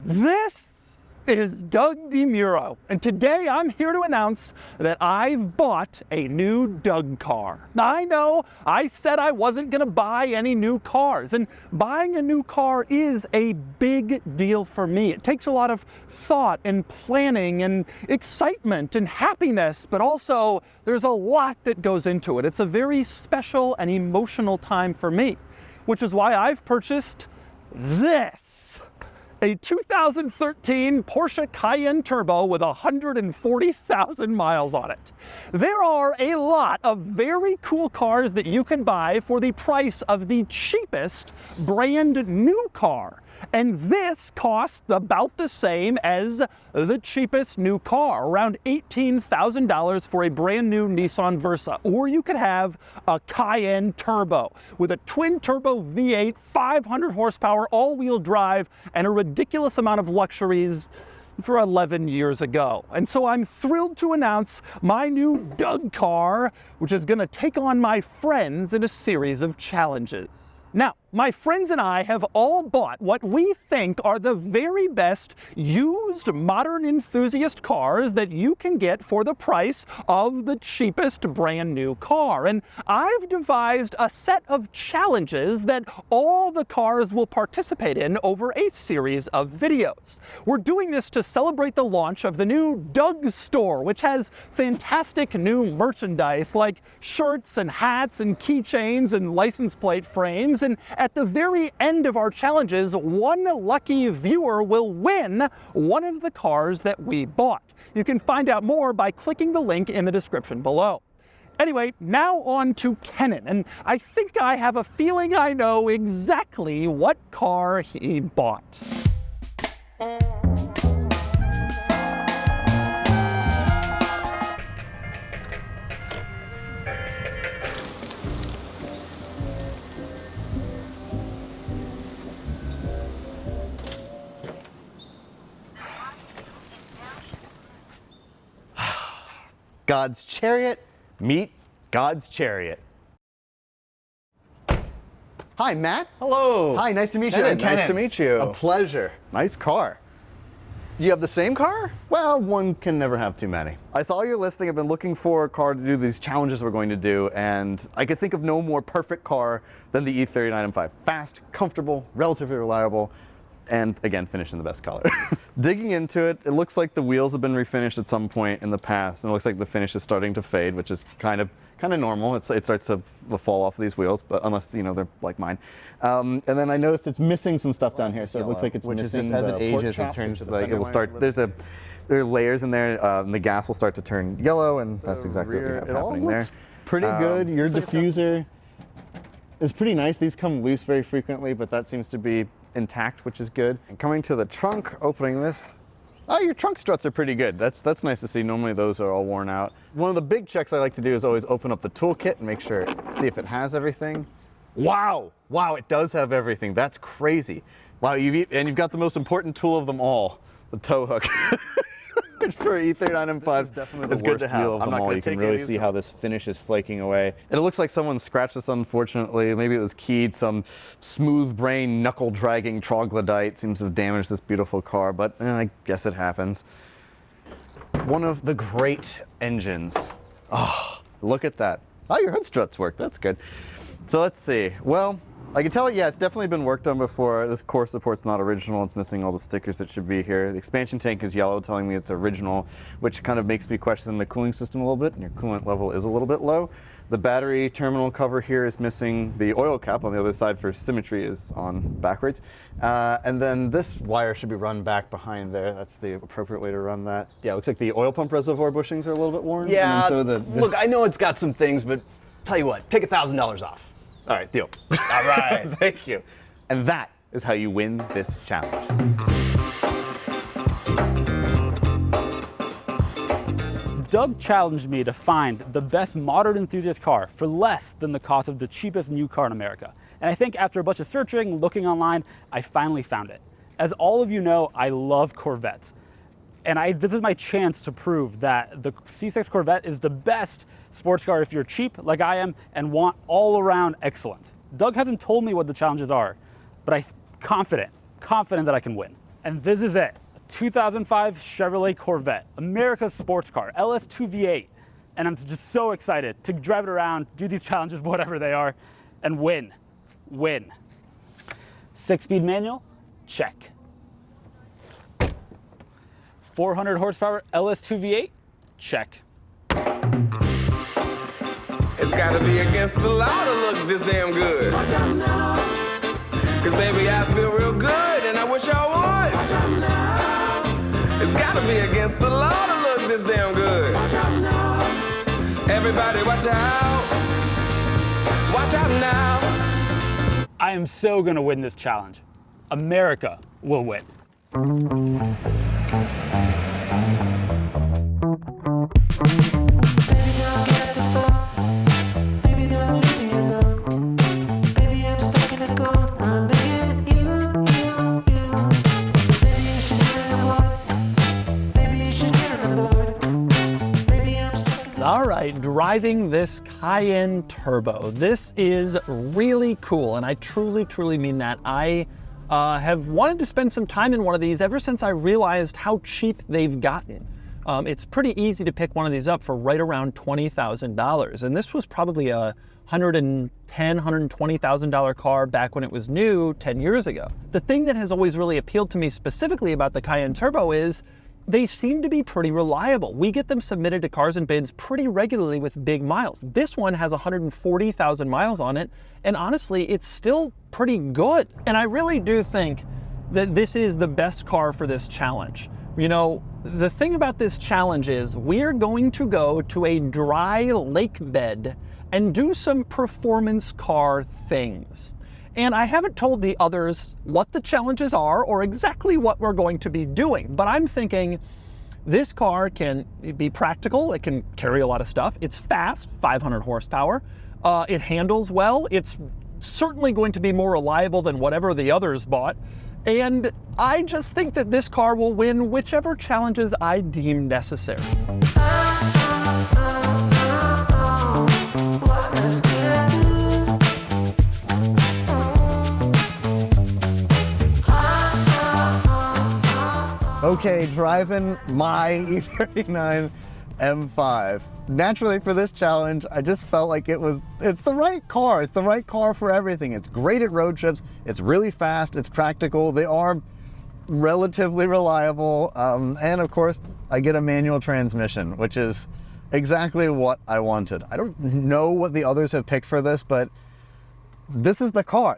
This is Doug DeMuro, and today I'm here to announce that I've bought a new Doug car. Now, I know I said I wasn't going to buy any new cars, and buying a new car is a big deal for me. It takes a lot of thought and planning and excitement and happiness, but also there's a lot that goes into it. It's a very special and emotional time for me, which is why I've purchased this. A 2013 Porsche Cayenne Turbo with 140,000 miles on it. There are a lot of very cool cars that you can buy for the price of the cheapest brand new car. And this costs about the same as the cheapest new car, around $18,000 for a brand new Nissan Versa. Or you could have a Cayenne Turbo with a twin turbo V8, 500 horsepower, all-wheel drive, and a ridiculous amount of luxuries for 11 years ago. And so I'm thrilled to announce my new Doug car, which is gonna take on my friends in a series of challenges. Now, my friends and I have all bought what we think are the very best used modern enthusiast cars that you can get for the price of the cheapest brand new car. And I've devised a set of challenges that all the cars will participate in over a series of videos. We're doing this to celebrate the launch of the new DOUGSCORE, which has fantastic new merchandise like shirts and hats and keychains and license plate frames. And at the very end of our challenges, one lucky viewer will win one of the cars that we bought. You can find out more by clicking the link in the description below. Anyway, now on to Kennan, and I think I have a feeling I know exactly what car he bought. God's Chariot, meet God's Chariot. Hi, Matt. Hello. Hi, nice to meet you. Kennan, Kennan. nice to meet you. A pleasure. Nice car. You have the same car? Well, one can never have too many. I saw your listing. I've been looking for a car to do these challenges we're going to do, and I could think of no more perfect car than the E39 M5. Fast, comfortable, relatively reliable, and again, finished in the best color. Digging into it, it looks like the wheels have been refinished at some point in the past, and it looks like the finish is starting to fade, which is kind of normal. It starts to fall off these wheels, but unless they're like mine. And then I noticed it's missing some stuff down here, so it looks like it's which missing. Is just as it ages, it turns like it will start. There are layers in there, and the gas will start to turn yellow, and that's exactly what we have happening there. Pretty good. Your diffuser is pretty nice. These come loose very frequently, but that seems to be intact, which is good. And coming to the trunk, opening this. Oh, your trunk struts are pretty good. That's nice to see. Normally those are all worn out. One of the big checks I like to do is always open up the toolkit and make sure, see if it has everything. Wow, it does have everything. That's crazy. Wow, you've got the most important tool of them all, the tow hook. For E39 M5, it's good to have. I'm not going to. You can really see how this finish is flaking away. And it looks like someone scratched this, unfortunately. Maybe it was keyed. Some smooth brain knuckle dragging troglodyte seems to have damaged this beautiful car, but I guess it happens. One of the great engines. Oh, look at that. Oh, your hood struts work. That's good. So let's see. Well, I can tell it, yeah, it's definitely been worked on before. This core support's not original. It's missing all the stickers that should be here. The expansion tank is yellow, telling me it's original, which kind of makes me question the cooling system a little bit, and your coolant level is a little bit low. The battery terminal cover here is missing. The oil cap on the other side for symmetry is on backwards. And then this wire should be run back behind there. That's the appropriate way to run that. Yeah, it looks like the oil pump reservoir bushings are a little bit worn. Yeah, so look, I know it's got some things, but tell you what, take $1,000 off. All right, deal. All right. Thank you. And that is how you win this challenge. Doug challenged me to find the best modern enthusiast car for less than the cost of the cheapest new car in America. And I think after a bunch of searching, looking online, I finally found it. As all of you know, I love Corvettes. And this is my chance to prove that the C6 Corvette is the best sports car if you're cheap, like I am, and want all-around excellence. Doug hasn't told me what the challenges are, but I'm confident that I can win. And this is it. 2005 Chevrolet Corvette, America's sports car, LS2 V8. And I'm just so excited to drive it around, do these challenges, whatever they are, and win. 6-speed manual, check. 400 horsepower LS2 V8, check. It's gotta be against the law to look this damn good. Watch out now. Cause baby, I feel real good and I wish I would. Watch out now. It's gotta be against the law to look this damn good. Watch out now. Everybody watch out. Watch out now. I am so gonna win this challenge. America will win. All right, driving this Cayenne Turbo. This is really cool, and I truly mean that. I have wanted to spend some time in one of these ever since I realized how cheap they've gotten. It's pretty easy to pick one of these up for right around $20,000, and this was probably a $110,000, $120,000 car back when it was new 10 years ago. The thing that has always really appealed to me specifically about the Cayenne Turbo is they seem to be pretty reliable. We get them submitted to cars and bids pretty regularly with big miles. This one has 140,000 miles on it, and honestly, it's still pretty good. And I really do think that this is the best car for this challenge. You know, the thing about this challenge is we're going to go to a dry lake bed and do some performance car things. And I haven't told the others what the challenges are or exactly what we're going to be doing, but I'm thinking this car can be practical, it can carry a lot of stuff, it's fast, 500 horsepower, it handles well, it's certainly going to be more reliable than whatever the others bought, and I just think that this car will win whichever challenges I deem necessary. Okay, driving my E39 M5. Naturally for this challenge, I just felt like it's the right car. It's the right car for everything. It's great at road trips. It's really fast. It's practical. They are relatively reliable. And of course, I get a manual transmission, which is exactly what I wanted. I don't know what the others have picked for this, but this is the car.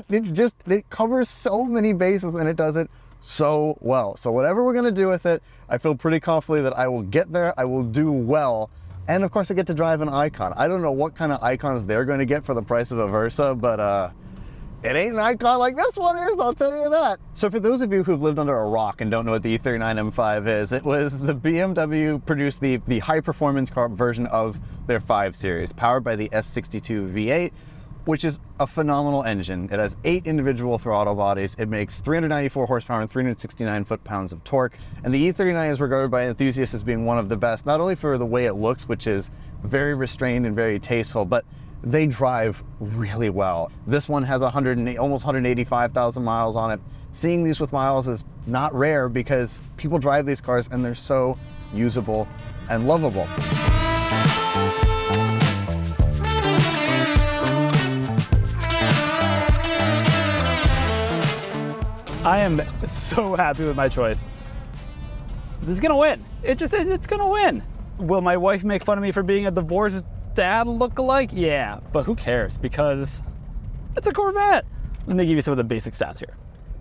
It covers so many bases and it does it so well. So whatever we're gonna do with it, I feel pretty confident that I will get there, I will do well, and of course I get to drive an Icon. I don't know what kind of Icons they're going to get for the price of a Versa, but it ain't an Icon like this one is, I'll tell you that. So for those of you who've lived under a rock and don't know what the E39 M5 is, it was the BMW produced the high performance car version of their 5 Series, powered by the S62 V8, which is a phenomenal engine. It has 8 individual throttle bodies. It makes 394 horsepower and 369 foot-pounds of torque. And the E39 is regarded by enthusiasts as being one of the best, not only for the way it looks, which is very restrained and very tasteful, but they drive really well. This one has almost 185,000 miles on it. Seeing these with miles is not rare because people drive these cars and they're so usable and lovable. I am so happy with my choice. This is gonna win. It's gonna win. Will my wife make fun of me for being a divorced dad lookalike? Yeah, but who cares, because it's a Corvette. Let me give you some of the basic stats here,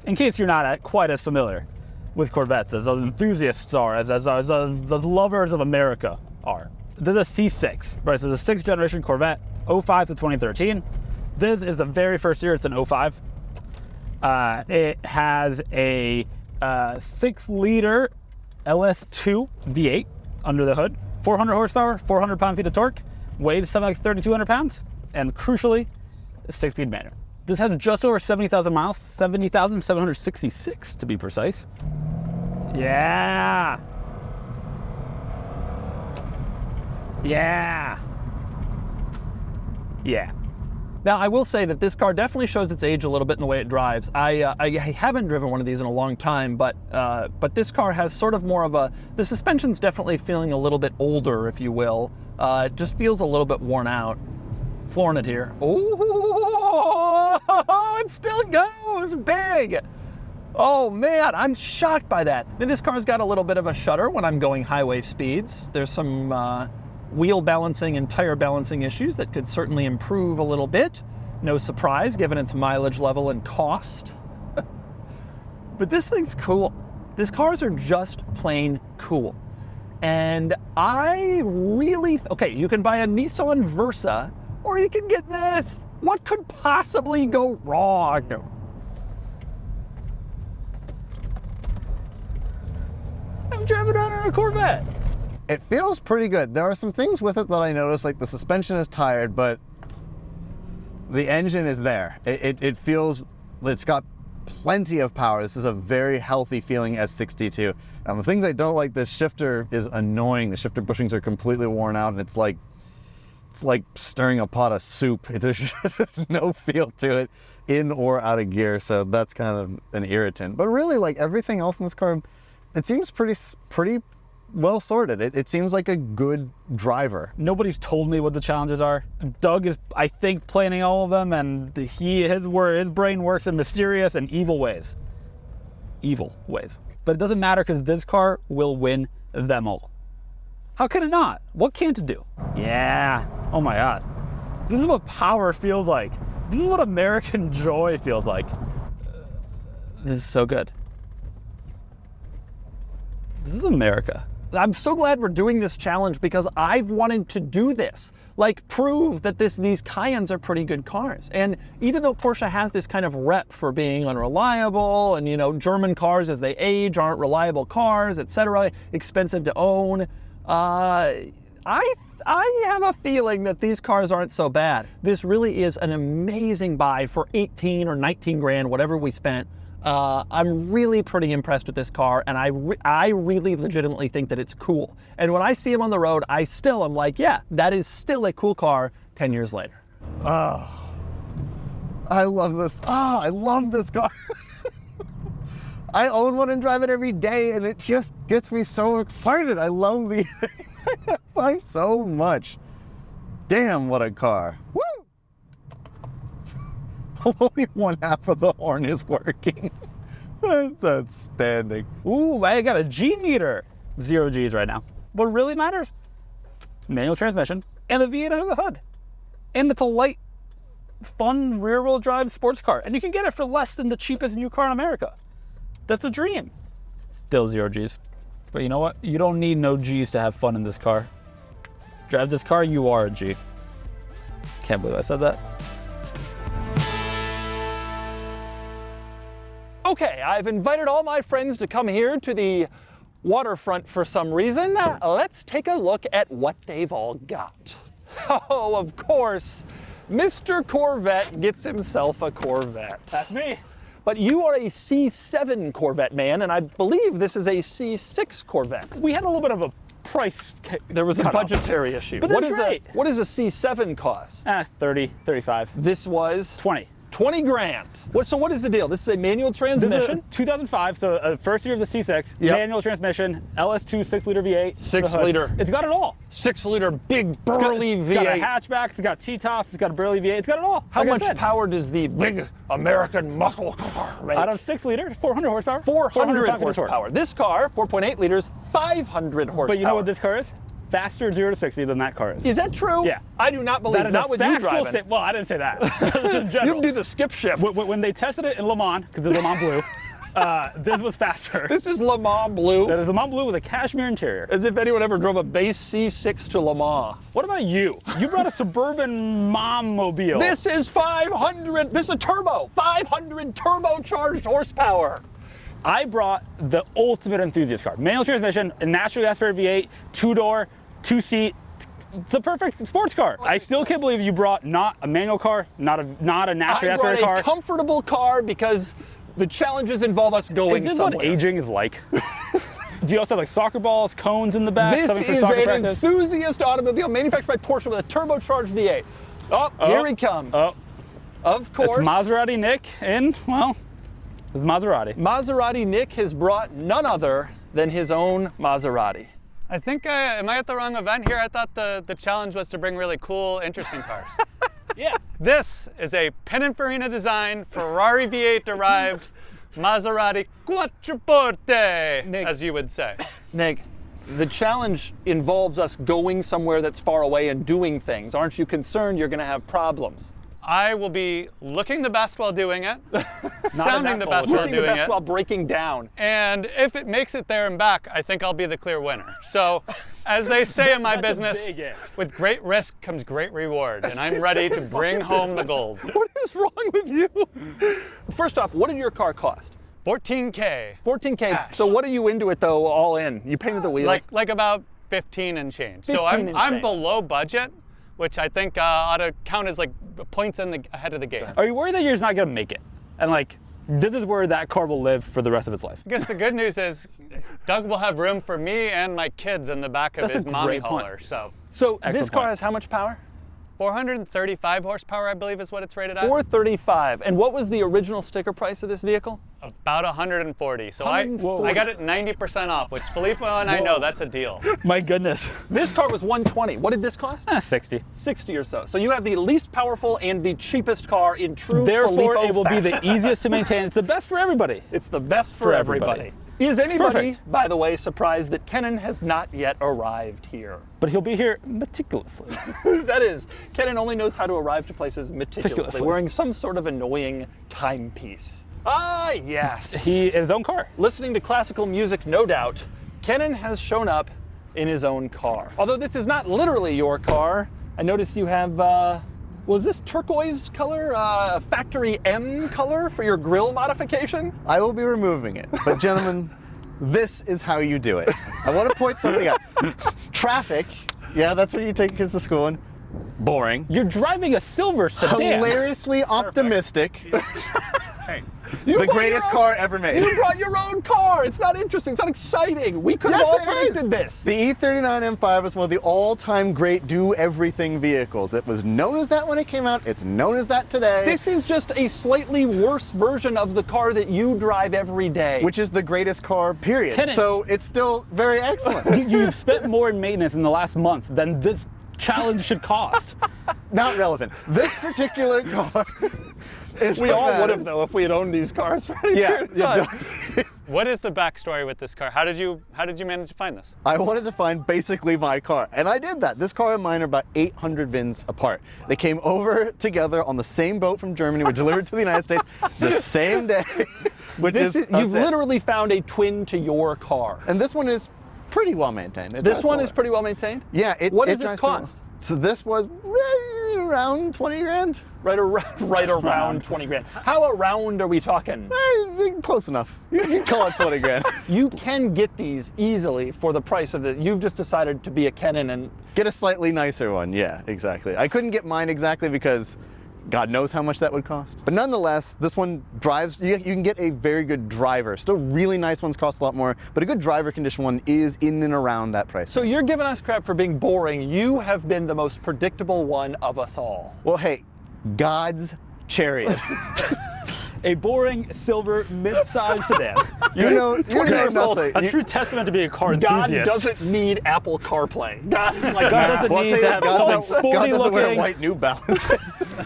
in case you're not quite as familiar with Corvettes as enthusiasts are, as lovers of America are. This is a C6, right? So the 6th generation Corvette, 05 to 2013. This is the very first year. It's an 05. It has a 6-liter LS2 V8 under the hood, 400 horsepower, 400 pound-feet of torque, weighs something like 3,200 pounds, and crucially, a 6-speed manual. This has just over 70,000 miles, 70,766 to be precise. Yeah. Yeah. Yeah. Now, I will say that this car definitely shows its age a little bit in the way it drives. I haven't driven one of these in a long time, but this car has sort of more of the suspension's definitely feeling a little bit older, if you will. It just feels a little bit worn out. Flooring it here. Oh, it still goes big. Oh man, I'm shocked by that. Now, this car's got a little bit of a shudder when I'm going highway speeds. There's some wheel balancing and tire balancing issues that could certainly improve a little bit. No surprise, given its mileage level and cost. But this thing's cool. These cars are just plain cool. And I really, okay, you can buy a Nissan Versa, or you can get this. What could possibly go wrong? I'm driving around in a Corvette. It feels pretty good. There are some things with it that I noticed, like the suspension is tired, but the engine is there. It feels, it's got plenty of power. This is a very healthy feeling S62. The things I don't like, this shifter is annoying. The shifter bushings are completely worn out, and it's like stirring a pot of soup. There's just no feel to it in or out of gear, so that's kind of an irritant. But really, like everything else in this car, it seems pretty well sorted. It seems like a good driver. Nobody's told me what the challenges are. Doug is, I think, planning all of them, and his brain works in mysterious and evil ways. Evil ways. But it doesn't matter because this car will win them all. How can it not? What can't it do? Yeah. Oh my God. This is what power feels like. This is what American joy feels like. This is so good. This is America. I'm so glad we're doing this challenge because I've wanted to do this. Like, prove that these Cayennes are pretty good cars. And even though Porsche has this kind of rep for being unreliable and, you know, German cars as they age aren't reliable cars, etc., expensive to own, I have a feeling that these cars aren't so bad. This really is an amazing buy for 18 or 19 grand, whatever we spent. I'm really pretty impressed with this car, and I really legitimately think that it's cool. And when I see him on the road, I still am like, yeah, that is still a cool car 10 years later. Oh, I love this. Oh, I love this car. I own one and drive it every day, and it just gets me so excited. I love the F5 so much. Damn, what a car. Woo! Only one half of the horn is working. That's outstanding. Ooh, I got a G meter. 0 Gs right now. What really matters? Manual transmission and the V8 under the hood. And it's a light, fun rear-wheel drive sports car. And you can get it for less than the cheapest new car in America. That's a dream. Still 0 Gs. But you know what? You don't need no Gs to have fun in this car. Drive this car, you are a G. Can't believe I said that. Okay, I've invited all my friends to come here to the waterfront for some reason. Let's take a look at what they've all got. Oh, of course, Mr. Corvette gets himself a Corvette. That's me. But you are a C7 Corvette man, and I believe this is a C6 Corvette. We had a little bit of a price. There was a budgetary issue. But that's great. What does a C7 cost? 30, 35. This was 20. 20 grand. So what is the deal? This is a manual transmission? This is 2005, so first year of the C6, yep. Manual transmission, LS2 6-liter V8. 6-liter. It's got it all. 6-liter big burly V8. It's got a hatchback, it's got T-tops, it's got a burly V8, it's got it all. How much power does the big American muscle car make? Out of 6-liter, 400 horsepower. 400 horsepower. This car, 4.8 liters, 500 horsepower. But you know what this car is? Faster 0 to 60 than that car is. Is that true? Yeah. I do not believe that. Not with you driving. Well, I didn't say that. Just in general. You do the skip shift. When they tested it in Le Mans, because it's Le Mans Blue, this was faster. This is Le Mans Blue? That is Le Mans Blue with a cashmere interior. As if anyone ever drove a base C6 to Le Mans. What about you? You brought a suburban mom-mobile. This is 500, this is a turbo, 500 turbocharged horsepower. I brought the ultimate enthusiast car. Manual transmission, a naturally aspirated V8, 2-door, 2-seat. It's a perfect sports car. I still can't believe you brought not a manual car, not a naturally aspirated car. I brought a comfortable car because the challenges involve us going somewhere. Is this what aging is like? Do you also have like soccer balls, cones in the back? This is an enthusiast automobile manufactured by Porsche with a turbocharged V8. Oh, here he comes. Oh, Of course. It's Maserati Nick in, well, it's Maserati. Maserati Nick has brought none other than his own Maserati. I think, am I at the wrong event here? I thought the challenge was to bring really cool, interesting cars. Yeah. This is a Pininfarina designed, Ferrari V8 derived Maserati Quattroporte, Nick. as you would say. Nick, the challenge involves us going somewhere that's far away and doing things. Aren't you concerned you're going to have problems? I will be looking the best while doing it, sounding the best while Looking the doing best it, while breaking down. and if it makes it there and back, I think I'll be the clear winner. So, as they say in my That's a business, big if. with great risk comes great reward, and I'm ready to bring home the gold. What is wrong with you? First off, what did your car cost? 14K. 14K. Cash. So what are you into it though, all in? You painted the wheels. Like about 15 and change. 15 So and I'm change. below budget, which I think ought to count as like points ahead of the game. Are you worried that you're just not going to make it? And like, this is where that car will live for the rest of its life. I guess the good news is Doug will have room for me and my kids in the back of That's his a mommy great point. hauler. So So this Excellent car point. has how much power? 435 horsepower, I believe, is what it's rated at. 435. And what was the original sticker price of this vehicle? About 140. So 140. I got it 90% off, which Filippo and I know that's a deal. My goodness. This car was 120. What did this cost? 60. 60 or so. So you have the least powerful and the cheapest car in true Therefore, Filippo it will be fashion. the easiest to maintain. It's the best for everybody. It's the best for For everybody. everybody. Is anybody, perfect. by the way, surprised that Kennan has not yet arrived here? But he'll be here meticulously. That is, Kennan only knows how to arrive to places meticulously, Meticulously. wearing some sort of annoying timepiece. Ah, yes. He in his own car. Listening to classical music, no doubt, Kennan has shown up in his own car. Although this is not literally your car, I notice you have, was this turquoise color, factory M color for your grille modification? I will be removing it. But gentlemen, this is how you do it. I want to point something out. Traffic, yeah, that's what you take kids to school in. Boring. You're driving a silver sedan. Hilariously optimistic. You The brought greatest your own- car ever made. You brought your own car. It's not interesting. It's not exciting. We could have all Yes, it is. predicted this. The E39 M5 is one of the all-time great do-everything vehicles. It was known as that when it came out. It's known as that today. This is just a slightly worse version of the car that you drive every day. which is the greatest car, period. Kennan. So it's still very excellent. You've spent more in maintenance in the last month than this challenge should cost. Not relevant. This particular car is we all pathetic. would have though if we had owned these cars for any Yeah. period of time. What is the backstory with this car? How did you manage to find this? I wanted to find basically my car, and I did that. This car and mine are about 800 VINs apart. They came over together on the same boat from Germany, were delivered to the United States the same day. Which You've literally found a twin to your car. And this one is pretty well maintained. It This drives one well. is pretty well maintained? Yeah. What it does this drives pretty well. cost? So this was around 20 grand. Right around 20 grand. How around are we talking? Close enough. You can call it 20 grand. You can get these easily for the price of the. You've just decided to be a Kennan and Get a slightly nicer one. Yeah, exactly. I couldn't get mine exactly because God knows how much that would cost. But nonetheless, this one drives, you can get a very good driver. Still really nice ones cost a lot more, but a good driver condition one is in and around that price. so you're giving us crap for being boring. You have been the most predictable one of us all. Well, hey, God's Chariot. A boring silver mid-size sedan. you know years old, nothing. A You- true testament to being a car God enthusiast. doesn't need Apple CarPlay. God's like, God doesn't Well, I'll need tell to you have what, something God sporty doesn't wear looking. white New Balances.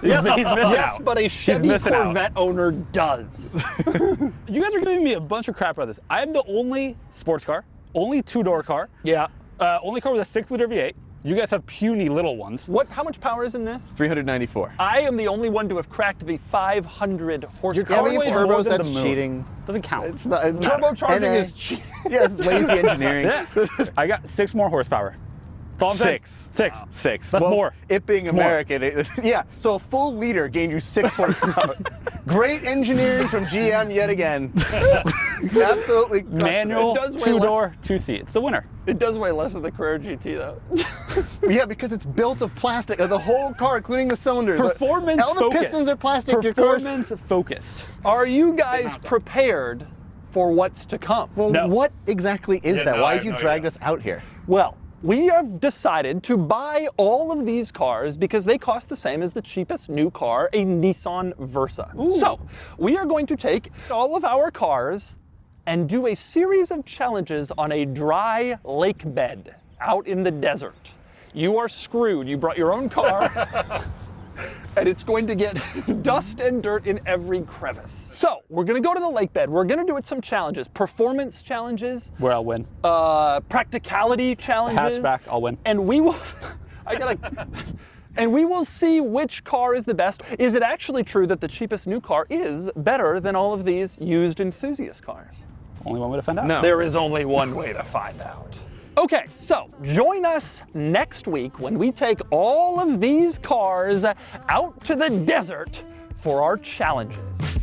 yes, he's missing yes, out. but a Chevy missing out. Corvette owner does. You guys are giving me a bunch of crap about this. I'm the only sports car, only two-door car, Yeah. only car with a 6-liter V8. You guys have puny little ones. How much power is in this? 394. I am the only one to have cracked the 500 horsepower. Yeah, but you weighs have more turbos, than that's the moon. cheating. Doesn't count. It's not. It's Turbocharging NA. is cheap. Yeah, it's lazy engineering. I got 6 more horsepower. That's all I'm saying. 6. 6. 6. That's Well, more. It being It's more. American, yeah. So a full liter gained you 6 horsepower. Great engineering from GM yet again. Absolutely. Manual, It does weigh less. 2-door, 2-seat. It's a winner. It does weigh less than the Carrera GT though. Yeah, because it's built of plastic. The whole car, including the cylinders. Performance All the focused. pistons are plastic. Your car's- Performance focused. Are you guys prepared for what's to come? Well, No. what exactly is Yeah, that? no, Why I have you have no dragged idea. us out here? Well, we have decided to buy all of these cars because they cost the same as the cheapest new car, a Nissan Versa. Ooh. So we are going to take all of our cars and do a series of challenges on a dry lake bed out in the desert. You are screwed. You brought your own car. And it's going to get dust and dirt in every crevice. So we're gonna go to the lake bed. We're gonna do it some challenges, performance challenges. Where I'll win. Practicality challenges. Hatchback, I'll win. And we will, and we will see which car is the best. Is it actually true that the cheapest new car is better than all of these used enthusiast cars? Only one way to find out. No. There is only one way to find out. Okay, so join us next week when we take all of these cars out to the desert for our challenges.